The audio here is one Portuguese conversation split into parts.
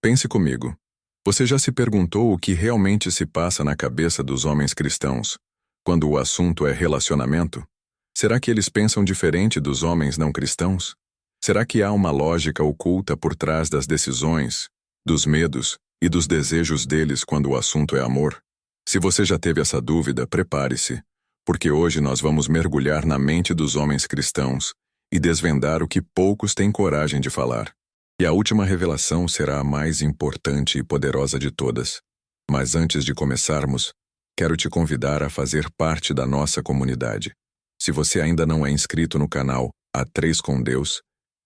Pense comigo. Você já se perguntou o que realmente se passa na cabeça dos homens cristãos quando o assunto é relacionamento? Será que eles pensam diferente dos homens não cristãos? Será que há uma lógica oculta por trás das decisões, dos medos e dos desejos deles quando o assunto é amor? Se você já teve essa dúvida, prepare-se, porque hoje nós vamos mergulhar na mente dos homens cristãos e desvendar o que poucos têm coragem de falar. E a última revelação será a mais importante e poderosa de todas. Mas antes de começarmos, quero te convidar a fazer parte da nossa comunidade. Se você ainda não é inscrito no canal A3 com Deus,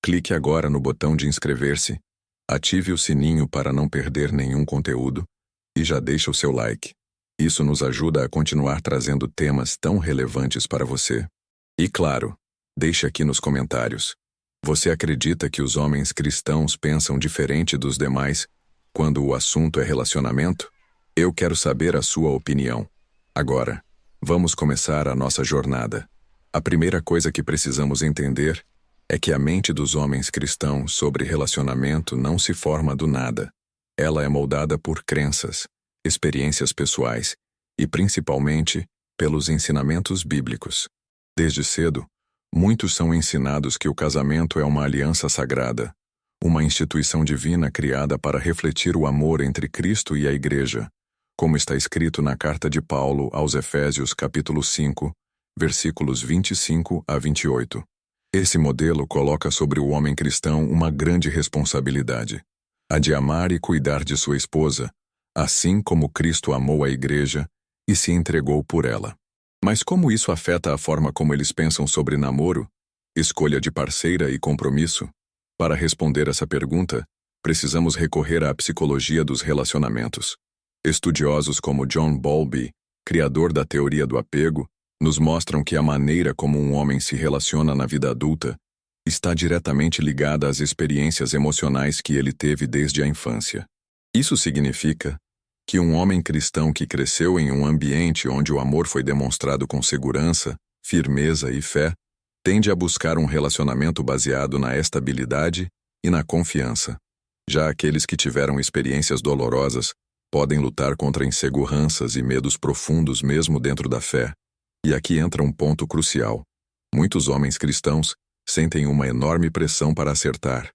clique agora no botão de inscrever-se, ative o sininho para não perder nenhum conteúdo e já deixa o seu like. Isso nos ajuda a continuar trazendo temas tão relevantes para você. E claro, deixe aqui nos comentários. Você acredita que os homens cristãos pensam diferente dos demais quando o assunto é relacionamento? Eu quero saber a sua opinião. Agora, vamos começar a nossa jornada. A primeira coisa que precisamos entender é que a mente dos homens cristãos sobre relacionamento não se forma do nada. Ela é moldada por crenças, experiências pessoais e, principalmente, pelos ensinamentos bíblicos. Desde cedo, muitos são ensinados que o casamento é uma aliança sagrada, uma instituição divina criada para refletir o amor entre Cristo e a Igreja, como está escrito na carta de Paulo aos Efésios capítulo 5, versículos 25 a 28. Esse modelo coloca sobre o homem cristão uma grande responsabilidade, a de amar e cuidar de sua esposa, assim como Cristo amou a Igreja e se entregou por ela. Mas como isso afeta a forma como eles pensam sobre namoro, escolha de parceira e compromisso? Para responder essa pergunta, precisamos recorrer à psicologia dos relacionamentos. Estudiosos como John Bowlby, criador da teoria do apego, nos mostram que a maneira como um homem se relaciona na vida adulta está diretamente ligada às experiências emocionais que ele teve desde a infância. Isso significa que um homem cristão que cresceu em um ambiente onde o amor foi demonstrado com segurança, firmeza e fé, tende a buscar um relacionamento baseado na estabilidade e na confiança. Já aqueles que tiveram experiências dolorosas podem lutar contra inseguranças e medos profundos mesmo dentro da fé. E aqui entra um ponto crucial. Muitos homens cristãos sentem uma enorme pressão para acertar.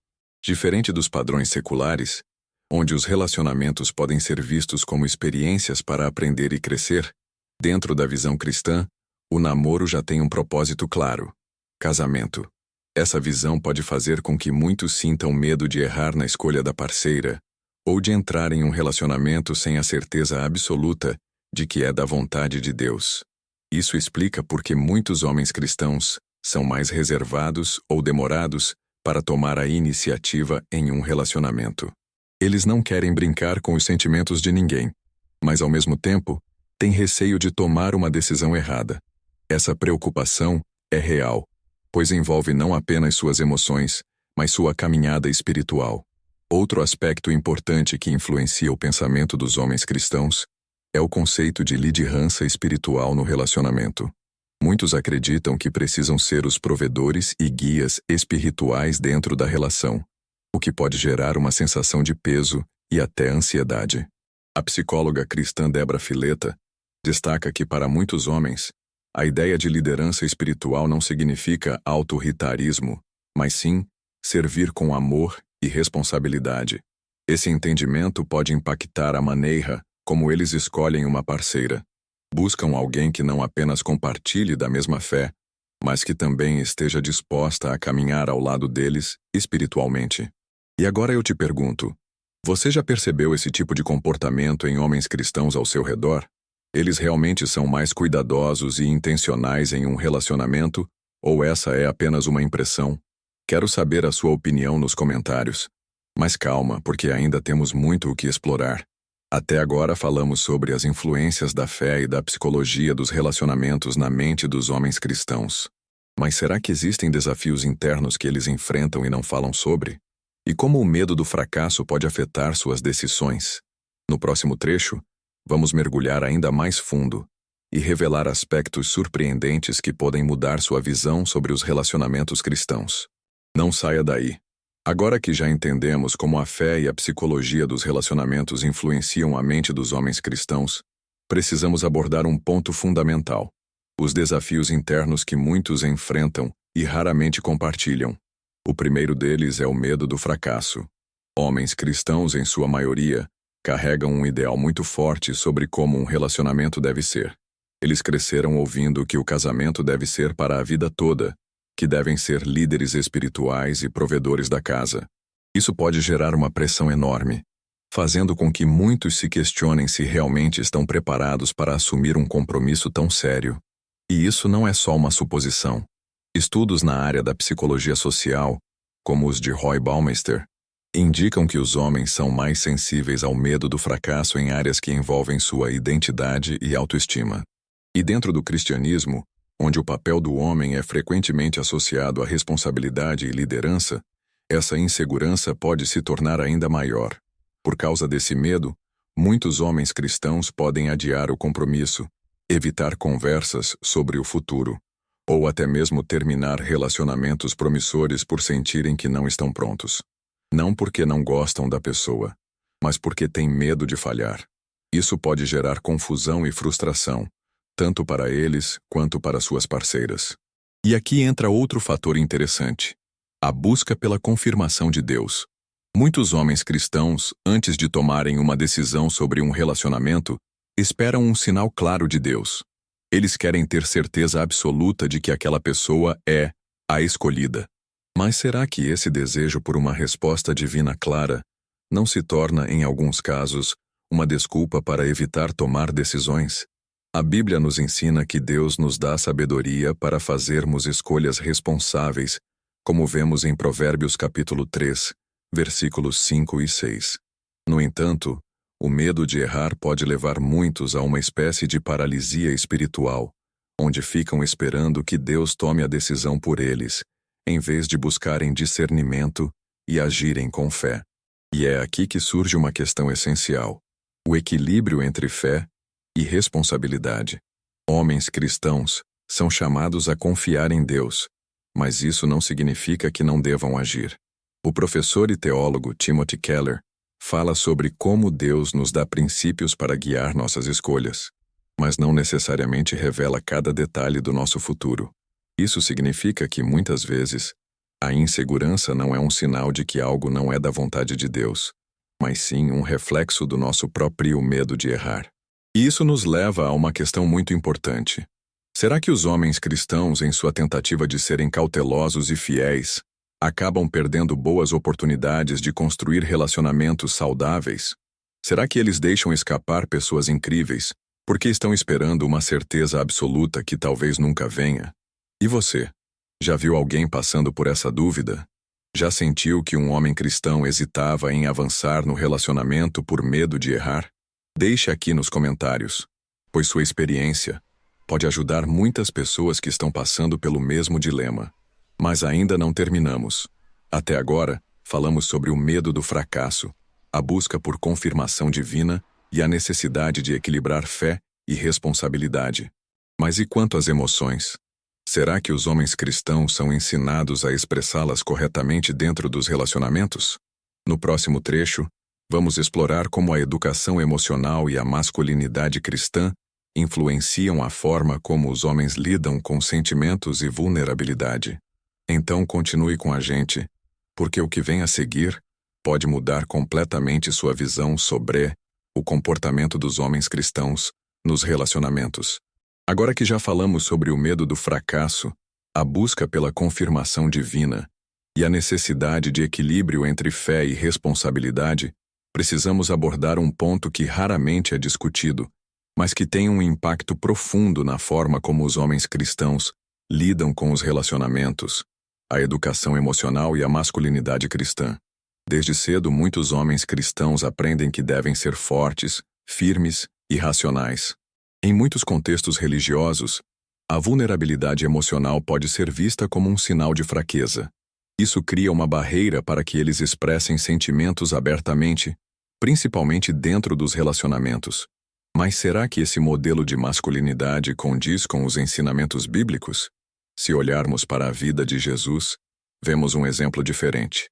Diferente dos padrões seculares, onde os relacionamentos podem ser vistos como experiências para aprender e crescer, dentro da visão cristã, o namoro já tem um propósito claro: casamento. Essa visão pode fazer com que muitos sintam medo de errar na escolha da parceira, ou de entrar em um relacionamento sem a certeza absoluta de que é da vontade de Deus. Isso explica por que muitos homens cristãos são mais reservados ou demorados para tomar a iniciativa em um relacionamento. Eles não querem brincar com os sentimentos de ninguém, mas ao mesmo tempo, têm receio de tomar uma decisão errada. Essa preocupação é real, pois envolve não apenas suas emoções, mas sua caminhada espiritual. Outro aspecto importante que influencia o pensamento dos homens cristãos é o conceito de liderança espiritual no relacionamento. Muitos acreditam que precisam ser os provedores e guias espirituais dentro da relação, o que pode gerar uma sensação de peso e até ansiedade. A psicóloga cristã Debra Fileta destaca que para muitos homens, a ideia de liderança espiritual não significa autoritarismo, mas sim servir com amor e responsabilidade. Esse entendimento pode impactar a maneira como eles escolhem uma parceira. Buscam alguém que não apenas compartilhe da mesma fé, mas que também esteja disposta a caminhar ao lado deles espiritualmente. E agora eu te pergunto, você já percebeu esse tipo de comportamento em homens cristãos ao seu redor? Eles realmente são mais cuidadosos e intencionais em um relacionamento, ou essa é apenas uma impressão? Quero saber a sua opinião nos comentários. Mas calma, porque ainda temos muito o que explorar. Até agora falamos sobre as influências da fé e da psicologia dos relacionamentos na mente dos homens cristãos. Mas será que existem desafios internos que eles enfrentam e não falam sobre? E como o medo do fracasso pode afetar suas decisões? No próximo trecho, vamos mergulhar ainda mais fundo e revelar aspectos surpreendentes que podem mudar sua visão sobre os relacionamentos cristãos. Não saia daí. Agora que já entendemos como a fé e a psicologia dos relacionamentos influenciam a mente dos homens cristãos, precisamos abordar um ponto fundamental: os desafios internos que muitos enfrentam e raramente compartilham. O primeiro deles é o medo do fracasso. Homens cristãos, em sua maioria, carregam um ideal muito forte sobre como um relacionamento deve ser. Eles cresceram ouvindo que o casamento deve ser para a vida toda, que devem ser líderes espirituais e provedores da casa. Isso pode gerar uma pressão enorme, fazendo com que muitos se questionem se realmente estão preparados para assumir um compromisso tão sério. E isso não é só uma suposição. Estudos na área da psicologia social, como os de Roy Baumeister, indicam que os homens são mais sensíveis ao medo do fracasso em áreas que envolvem sua identidade e autoestima. E dentro do cristianismo, onde o papel do homem é frequentemente associado à responsabilidade e liderança, essa insegurança pode se tornar ainda maior. Por causa desse medo, muitos homens cristãos podem adiar o compromisso, evitar conversas sobre o futuro, ou até mesmo terminar relacionamentos promissores por sentirem que não estão prontos. Não porque não gostam da pessoa, mas porque têm medo de falhar. Isso pode gerar confusão e frustração, tanto para eles quanto para suas parceiras. E aqui entra outro fator interessante: a busca pela confirmação de Deus. Muitos homens cristãos, antes de tomarem uma decisão sobre um relacionamento, esperam um sinal claro de Deus. Eles querem ter certeza absoluta de que aquela pessoa é a escolhida. Mas será que esse desejo por uma resposta divina clara não se torna, em alguns casos, uma desculpa para evitar tomar decisões? A Bíblia nos ensina que Deus nos dá sabedoria para fazermos escolhas responsáveis, como vemos em Provérbios capítulo 3, versículos 5 e 6. No entanto, o medo de errar pode levar muitos a uma espécie de paralisia espiritual, onde ficam esperando que Deus tome a decisão por eles, em vez de buscarem discernimento e agirem com fé. E é aqui que surge uma questão essencial: o equilíbrio entre fé e responsabilidade. Homens cristãos são chamados a confiar em Deus, mas isso não significa que não devam agir. O professor e teólogo Timothy Keller fala sobre como Deus nos dá princípios para guiar nossas escolhas, mas não necessariamente revela cada detalhe do nosso futuro. Isso significa que, muitas vezes, a insegurança não é um sinal de que algo não é da vontade de Deus, mas sim um reflexo do nosso próprio medo de errar. E isso nos leva a uma questão muito importante. Será que os homens cristãos, em sua tentativa de serem cautelosos e fiéis, acabam perdendo boas oportunidades de construir relacionamentos saudáveis? Será que eles deixam escapar pessoas incríveis porque estão esperando uma certeza absoluta que talvez nunca venha? E você? Já viu alguém passando por essa dúvida? Já sentiu que um homem cristão hesitava em avançar no relacionamento por medo de errar? Deixe aqui nos comentários, pois sua experiência pode ajudar muitas pessoas que estão passando pelo mesmo dilema. Mas ainda não terminamos. Até agora, falamos sobre o medo do fracasso, a busca por confirmação divina e a necessidade de equilibrar fé e responsabilidade. Mas e quanto às emoções? Será que os homens cristãos são ensinados a expressá-las corretamente dentro dos relacionamentos? No próximo trecho, vamos explorar como a educação emocional e a masculinidade cristã influenciam a forma como os homens lidam com sentimentos e vulnerabilidade. Então continue com a gente, porque o que vem a seguir pode mudar completamente sua visão sobre o comportamento dos homens cristãos nos relacionamentos. Agora que já falamos sobre o medo do fracasso, a busca pela confirmação divina e a necessidade de equilíbrio entre fé e responsabilidade, precisamos abordar um ponto que raramente é discutido, mas que tem um impacto profundo na forma como os homens cristãos lidam com os relacionamentos, a educação emocional e a masculinidade cristã. Desde cedo, muitos homens cristãos aprendem que devem ser fortes, firmes e racionais. Em muitos contextos religiosos, a vulnerabilidade emocional pode ser vista como um sinal de fraqueza. Isso cria uma barreira para que eles expressem sentimentos abertamente, principalmente dentro dos relacionamentos. Mas será que esse modelo de masculinidade condiz com os ensinamentos bíblicos? Se olharmos para a vida de Jesus, vemos um exemplo diferente.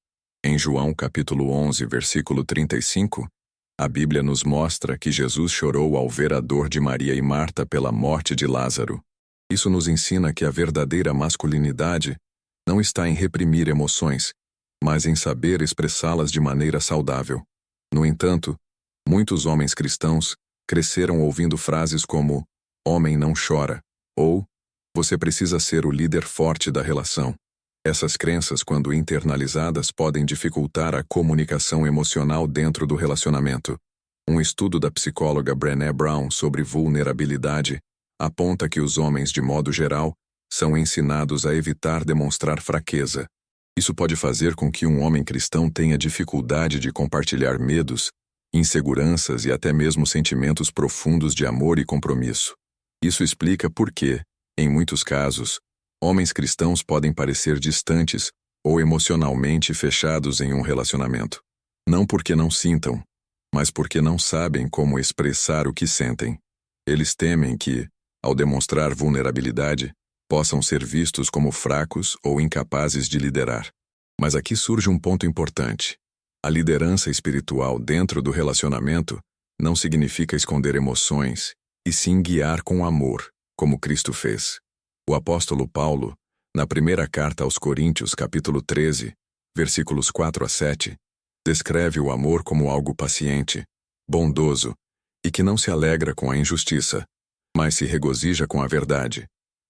Em João capítulo 11, versículo 35, a Bíblia nos mostra que Jesus chorou ao ver a dor de Maria e Marta pela morte de Lázaro. Isso nos ensina que a verdadeira masculinidade não está em reprimir emoções, mas em saber expressá-las de maneira saudável. No entanto, muitos homens cristãos cresceram ouvindo frases como "homem não chora" ou "você precisa ser o líder forte da relação". Essas crenças, quando internalizadas, podem dificultar a comunicação emocional dentro do relacionamento. Um estudo da psicóloga Brené Brown sobre vulnerabilidade aponta que os homens, de modo geral, são ensinados a evitar demonstrar fraqueza. Isso pode fazer com que um homem cristão tenha dificuldade de compartilhar medos, inseguranças e até mesmo sentimentos profundos de amor e compromisso. Isso explica por que, em muitos casos, homens cristãos podem parecer distantes ou emocionalmente fechados em um relacionamento. Não porque não sintam, mas porque não sabem como expressar o que sentem. Eles temem que, ao demonstrar vulnerabilidade, possam ser vistos como fracos ou incapazes de liderar. Mas aqui surge um ponto importante. A liderança espiritual dentro do relacionamento não significa esconder emoções, e sim guiar com amor, como Cristo fez. O apóstolo Paulo, na primeira carta aos Coríntios, capítulo 13, versículos 4 a 7, descreve o amor como algo paciente, bondoso, e que não se alegra com a injustiça, mas se regozija com a verdade.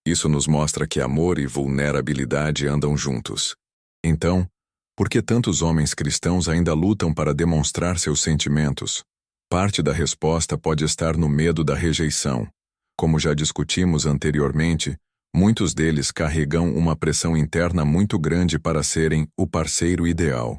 Isso nos mostra que amor e vulnerabilidade andam juntos. Então, por que tantos homens cristãos ainda lutam para demonstrar seus sentimentos? Parte da resposta pode estar no medo da rejeição. Como já discutimos anteriormente, muitos deles carregam uma pressão interna muito grande para serem o parceiro ideal.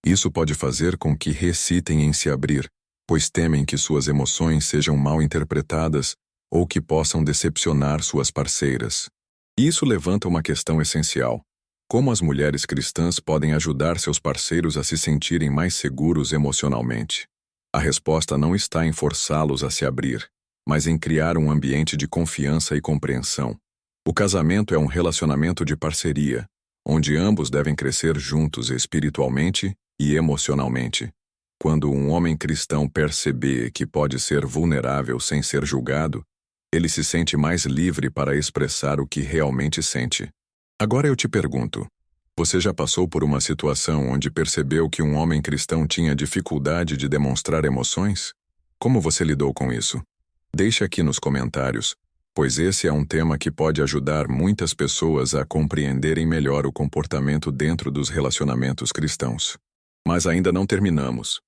Isso pode fazer com que recitem em se abrir, pois temem que suas emoções sejam mal interpretadas ou que possam decepcionar suas parceiras. Isso levanta uma questão essencial. Como as mulheres cristãs podem ajudar seus parceiros a se sentirem mais seguros emocionalmente? A resposta não está em forçá-los a se abrir, mas em criar um ambiente de confiança e compreensão. O casamento é um relacionamento de parceria, onde ambos devem crescer juntos espiritualmente e emocionalmente. Quando um homem cristão perceber que pode ser vulnerável sem ser julgado, ele se sente mais livre para expressar o que realmente sente. Agora eu te pergunto, você já passou por uma situação onde percebeu que um homem cristão tinha dificuldade de demonstrar emoções? Como você lidou com isso? Deixe aqui nos comentários, pois esse é um tema que pode ajudar muitas pessoas a compreenderem melhor o comportamento dentro dos relacionamentos cristãos. Mas ainda não terminamos.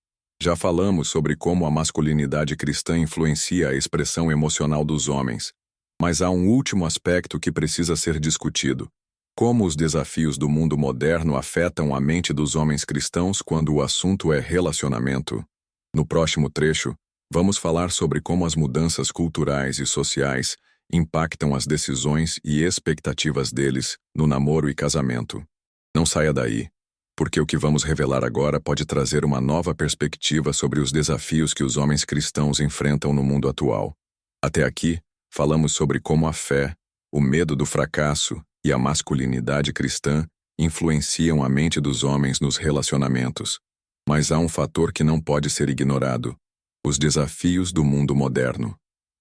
Já falamos sobre como a masculinidade cristã influencia a expressão emocional dos homens, mas há um último aspecto que precisa ser discutido: como os desafios do mundo moderno afetam a mente dos homens cristãos quando o assunto é relacionamento. No próximo trecho, vamos falar sobre como as mudanças culturais e sociais impactam as decisões e expectativas deles no namoro e casamento. Não saia daí, porque o que vamos revelar agora pode trazer uma nova perspectiva sobre os desafios que os homens cristãos enfrentam no mundo atual. Até aqui, falamos sobre como a fé, o medo do fracasso e a masculinidade cristã influenciam a mente dos homens nos relacionamentos. Mas há um fator que não pode ser ignorado: os desafios do mundo moderno.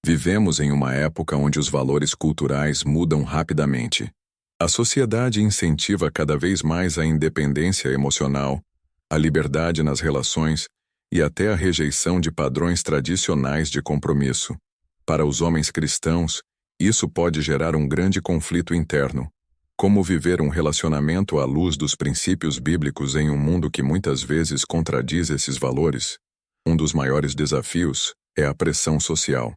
Vivemos em uma época onde os valores culturais mudam rapidamente. A sociedade incentiva cada vez mais a independência emocional, a liberdade nas relações e até a rejeição de padrões tradicionais de compromisso. Para os homens cristãos, isso pode gerar um grande conflito interno. Como viver um relacionamento à luz dos princípios bíblicos em um mundo que muitas vezes contradiz esses valores? Um dos maiores desafios é a pressão social.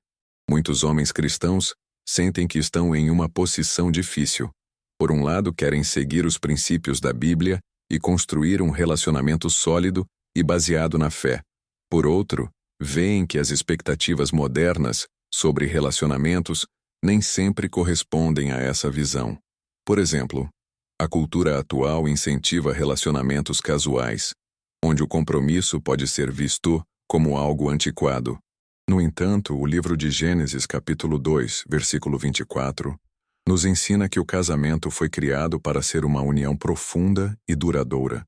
Muitos homens cristãos sentem que estão em uma posição difícil. Por um lado, querem seguir os princípios da Bíblia e construir um relacionamento sólido e baseado na fé. Por outro, veem que as expectativas modernas sobre relacionamentos nem sempre correspondem a essa visão. Por exemplo, a cultura atual incentiva relacionamentos casuais, onde o compromisso pode ser visto como algo antiquado. No entanto, o livro de Gênesis, capítulo 2, versículo 24, nos ensina que o casamento foi criado para ser uma união profunda e duradoura.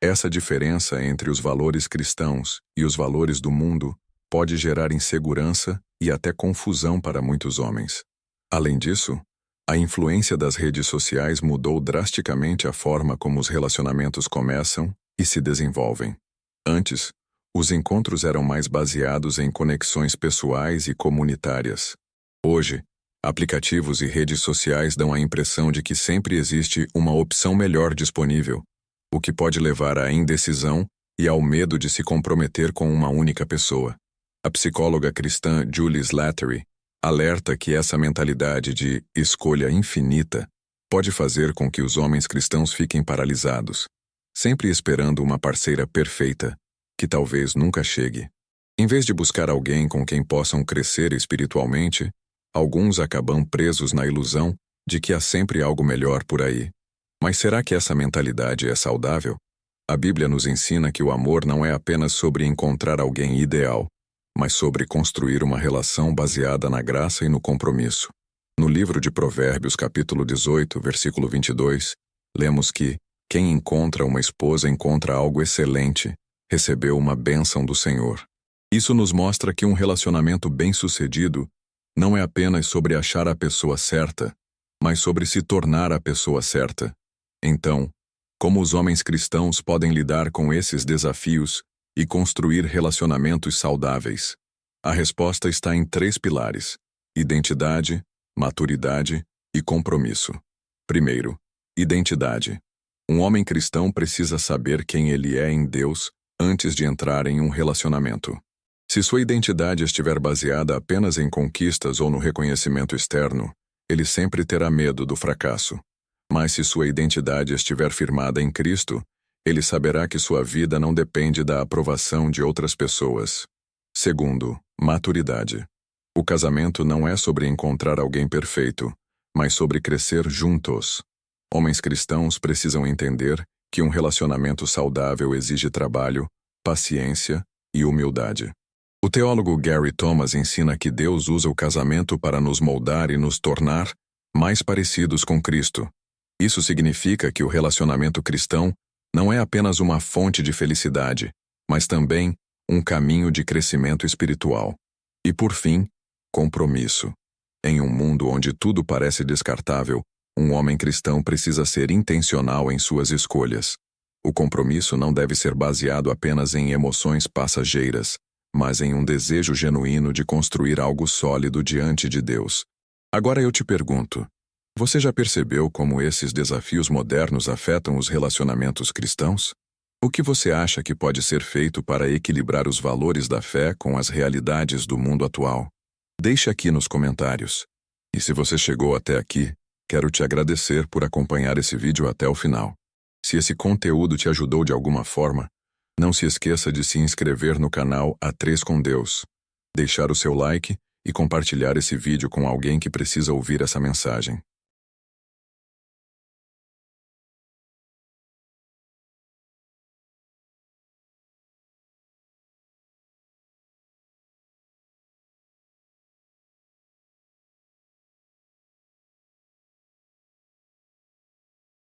Essa diferença entre os valores cristãos e os valores do mundo pode gerar insegurança e até confusão para muitos homens. Além disso, a influência das redes sociais mudou drasticamente a forma como os relacionamentos começam e se desenvolvem. Antes, os encontros eram mais baseados em conexões pessoais e comunitárias. Hoje, aplicativos e redes sociais dão a impressão de que sempre existe uma opção melhor disponível, o que pode levar à indecisão e ao medo de se comprometer com uma única pessoa. A psicóloga cristã Julie Slattery alerta que essa mentalidade de escolha infinita pode fazer com que os homens cristãos fiquem paralisados, sempre esperando uma parceira perfeita, que talvez nunca chegue. Em vez de buscar alguém com quem possam crescer espiritualmente, alguns acabam presos na ilusão de que há sempre algo melhor por aí. Mas será que essa mentalidade é saudável? A Bíblia nos ensina que o amor não é apenas sobre encontrar alguém ideal, mas sobre construir uma relação baseada na graça e no compromisso. No livro de Provérbios, capítulo 18, versículo 22, lemos que quem encontra uma esposa encontra algo excelente, recebeu uma bênção do Senhor. Isso nos mostra que um relacionamento bem-sucedido não é apenas sobre achar a pessoa certa, mas sobre se tornar a pessoa certa. Então, como os homens cristãos podem lidar com esses desafios e construir relacionamentos saudáveis? A resposta está em 3 pilares: identidade, maturidade e compromisso. Primeiro, identidade. Um homem cristão precisa saber quem ele é em Deus antes de entrar em um relacionamento. Se sua identidade estiver baseada apenas em conquistas ou no reconhecimento externo, ele sempre terá medo do fracasso. Mas se sua identidade estiver firmada em Cristo, ele saberá que sua vida não depende da aprovação de outras pessoas. Segundo, maturidade. O casamento não é sobre encontrar alguém perfeito, mas sobre crescer juntos. Homens cristãos precisam entender que um relacionamento saudável exige trabalho, paciência e humildade. O teólogo Gary Thomas ensina que Deus usa o casamento para nos moldar e nos tornar mais parecidos com Cristo. Isso significa que o relacionamento cristão não é apenas uma fonte de felicidade, mas também um caminho de crescimento espiritual. E por fim, compromisso. Em um mundo onde tudo parece descartável, um homem cristão precisa ser intencional em suas escolhas. O compromisso não deve ser baseado apenas em emoções passageiras, mas em um desejo genuíno de construir algo sólido diante de Deus. Agora eu te pergunto, você já percebeu como esses desafios modernos afetam os relacionamentos cristãos? O que você acha que pode ser feito para equilibrar os valores da fé com as realidades do mundo atual? Deixe aqui nos comentários. E se você chegou até aqui, quero te agradecer por acompanhar esse vídeo até o final. Se esse conteúdo te ajudou de alguma forma, não se esqueça de se inscrever no canal A3 com Deus, deixar o seu like e compartilhar esse vídeo com alguém que precisa ouvir essa mensagem.